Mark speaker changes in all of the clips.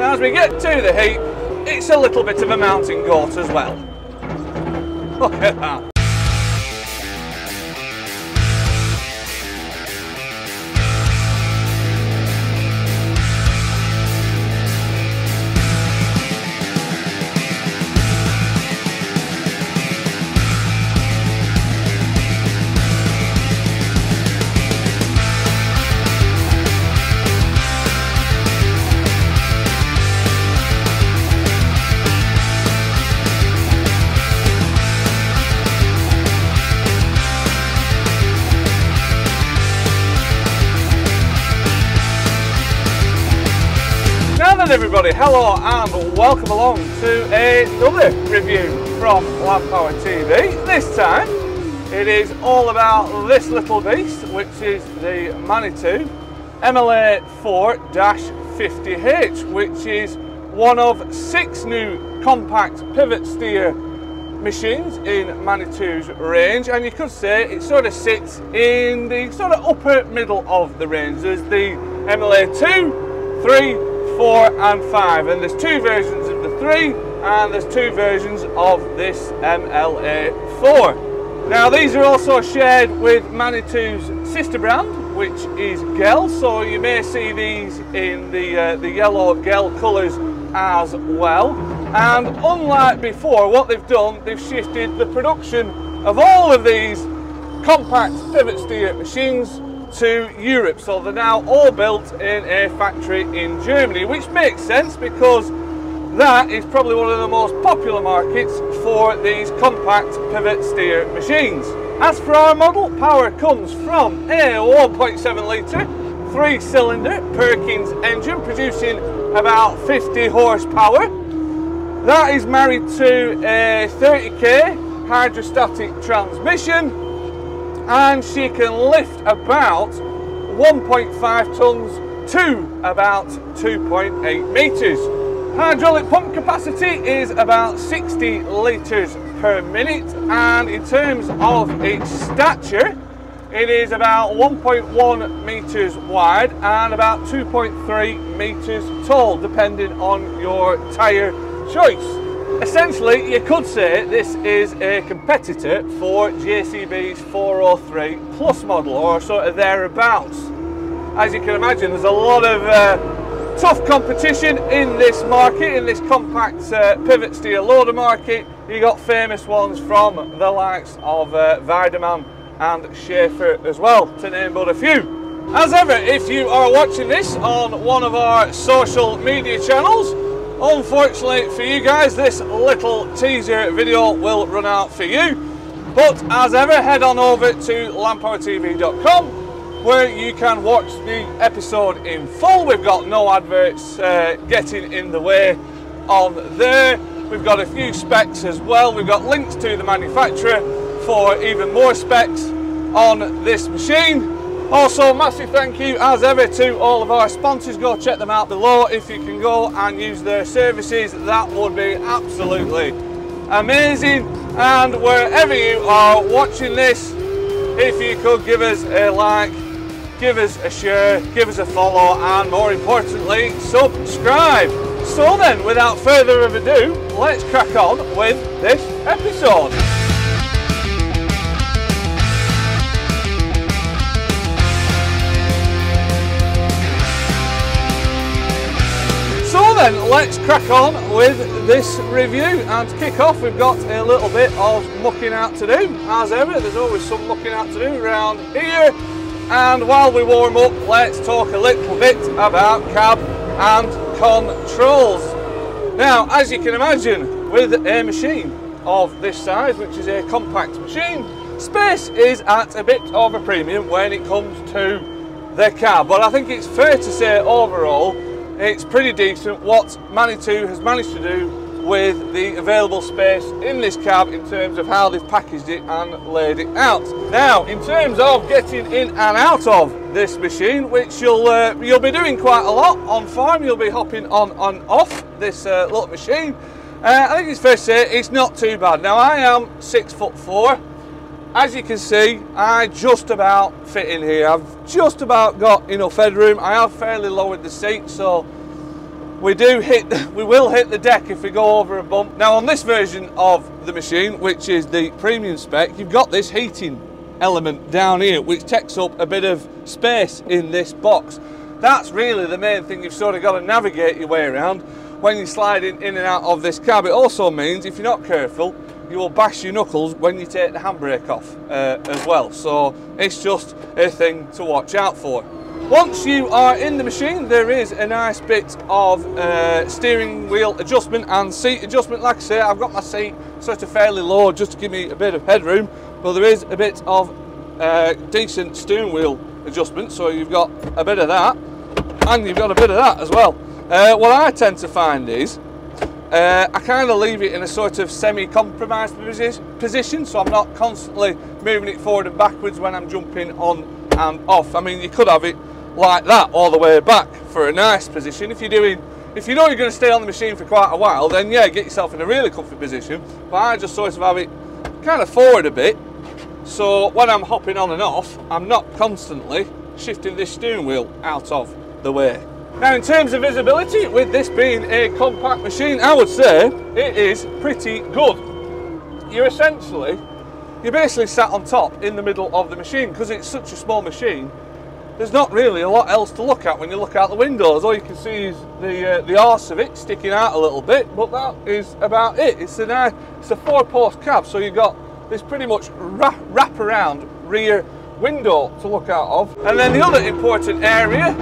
Speaker 1: as we get to the heap, it's a little bit of a mountain goat as well. Look at that. Everybody, hello and welcome along to another review from LandPowerTV. This time it is all about this little beast, which is the Manitou MLA 4-50H, which is one of 6 new compact pivot steer machines in Manitou's range, and you could say it sort of sits in the sort of upper middle of the range. There's the MLA 2, 3, 4 and 5, and there's 2 versions of the 3 and there's 2 versions of this MLA 4. Now these are also shared with Manitou's sister brand, which is Gel, so you may see these in the yellow Gel colours as well. And unlike before, what they've done, they've shifted the production of all of these compact pivot steer machines to Europe, so they're now all built in a factory in Germany, which makes sense because that is probably one of the most popular markets for these compact pivot steer machines. As for our model, power comes from a 1.7 litre 3-cylinder Perkins engine producing about 50 horsepower. That is married to a 30k hydrostatic transmission, and she can lift about 1.5 tons to about 2.8 metres. Hydraulic pump capacity is about 60 litres per minute, and in terms of its stature, it is about 1.1 metres wide and about 2.3 metres tall, depending on your tyre choice. Essentially, you could say this is a competitor for JCB's 403 Plus model, or sort of thereabouts. As you can imagine, there's a lot of tough competition in this market, in this compact pivot steer loader market. You got famous ones from the likes of Weidemann and Schaefer as well, to name but a few. As ever, if you are watching this on one of our social media channels, unfortunately for you guys, this little teaser video will run out for you. But as ever, head on over to LandPowerTV.com, where you can watch the episode in full. We've got no adverts getting in the way on there. We've got a few specs as well. We've got links to the manufacturer for even more specs on this machine. Also, massive thank you as ever to all of our sponsors. Go check them out below. If you can go and use their services, that would be absolutely amazing. And wherever you are watching this, if you could give us a like, give us a share, give us a follow, and more importantly, subscribe. So then, without further ado, let's crack on with this episode. So then, let's crack on with this review, and to kick off, we've got a little bit of mucking out to do. As ever, there's always some mucking out to do around here. And while we warm up, let's talk a little bit about cab and controls. Now, as you can imagine, with a machine of this size, which is a compact machine, space is at a bit of a premium when it comes to the cab. But I think it's fair to say overall, it's pretty decent what Manitou has managed to do with the available space in this cab in terms of how they've packaged it and laid it out. Now, in terms of getting in and out of this machine, which you'll be doing quite a lot on farm, you'll be hopping on and off this little machine. I think it's fair to say it's not too bad. Now, I am 6'4". As you can see, I just about fit in here. I've just about got enough headroom. I have fairly lowered the seat, so we will hit the deck if we go over a bump. Now on this version of the machine, which is the premium spec, you've got this heating element down here which takes up a bit of space in this box. That's really the main thing you've sort of got to navigate your way around when you're sliding in and out of this cab. It also means if you're not careful, you will bash your knuckles when you take the handbrake off as well. So it's just a thing to watch out for. Once you are in the machine, there is a nice bit of steering wheel adjustment and seat adjustment. Like I say, I've got my seat sort of fairly low just to give me a bit of headroom, but there is a bit of decent steering wheel adjustment, so you've got a bit of that and you've got a bit of that as well. What I tend to find is I kind of leave it in a sort of semi-compromised position, so I'm not constantly moving it forward and backwards when I'm jumping on and off. I mean, you could have it like that all the way back for a nice position. If you know you're going to stay on the machine for quite a while, then yeah, get yourself in a really comfy position. But I just sort of have it kind of forward a bit, so when I'm hopping on and off, I'm not constantly shifting this steering wheel out of the way. Now in terms of visibility, with this being a compact machine, I would say it is pretty good. You're basically sat on top in the middle of the machine. Because it's such a small machine, there's not really a lot else to look at when you look out the windows. All you can see is the arse of it sticking out a little bit, but that is about it. It's a 4-post cab, so you've got this pretty much wrap around rear window to look out of. And then the other important area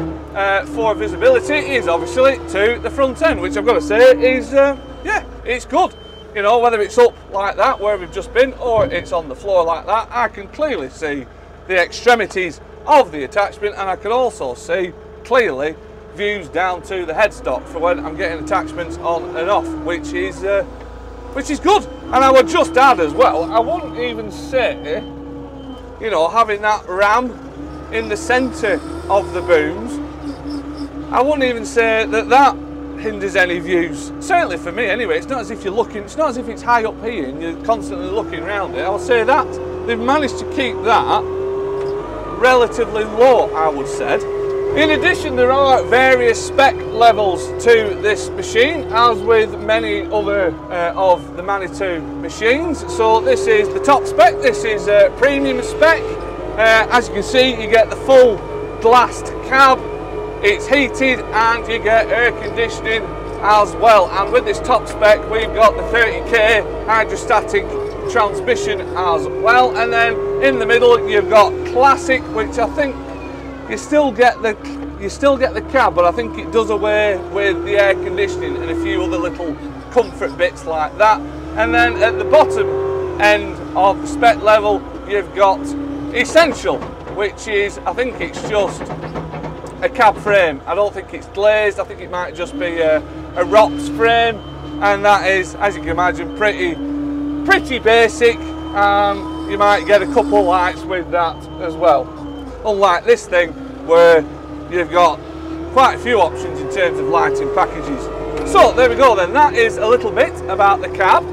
Speaker 1: for visibility is obviously to the front end, which I've got to say is yeah, it's good. You know, whether it's up like that where we've just been or it's on the floor like that, I can clearly see the extremities of the attachment, and I can also see clearly views down to the headstock for when I'm getting attachments on and off, which is good. And I would just add as well, I wouldn't even say, you know, having that ram in the centre of the booms, I wouldn't even say that hinders any views. Certainly for me anyway. It's not as if you're looking, it's not as if it's high up here and you're constantly looking around it. I would say that they've managed to keep that relatively low, I would say. In addition, there are various spec levels to this machine, as with many other of the Manitou machines. So this is the top spec, this is premium spec. As you can see, you get the full glassed cab, it's heated, and you get air conditioning as well. And with this top spec, we've got the 30k hydrostatic transmission as well. And then in the middle, you've got classic, which I think you still get the cab, but I think it does away with the air conditioning and a few other little comfort bits like that. And then at the bottom end of the spec level, you've got essential, which is, I think it's just a cab frame. I don't think it's glazed. I think it might just be a ROPS frame, and that is, as you can imagine, pretty basic. You might get a couple lights with that as well, unlike this thing where you've got quite a few options in terms of lighting packages. So there we go then, that is a little bit about the cab.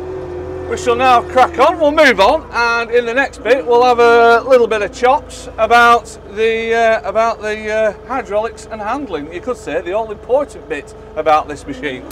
Speaker 1: We shall now crack on, we'll move on, and in the next bit we'll have a little bit of chops about the hydraulics and handling. You could say the all important bit about this machine.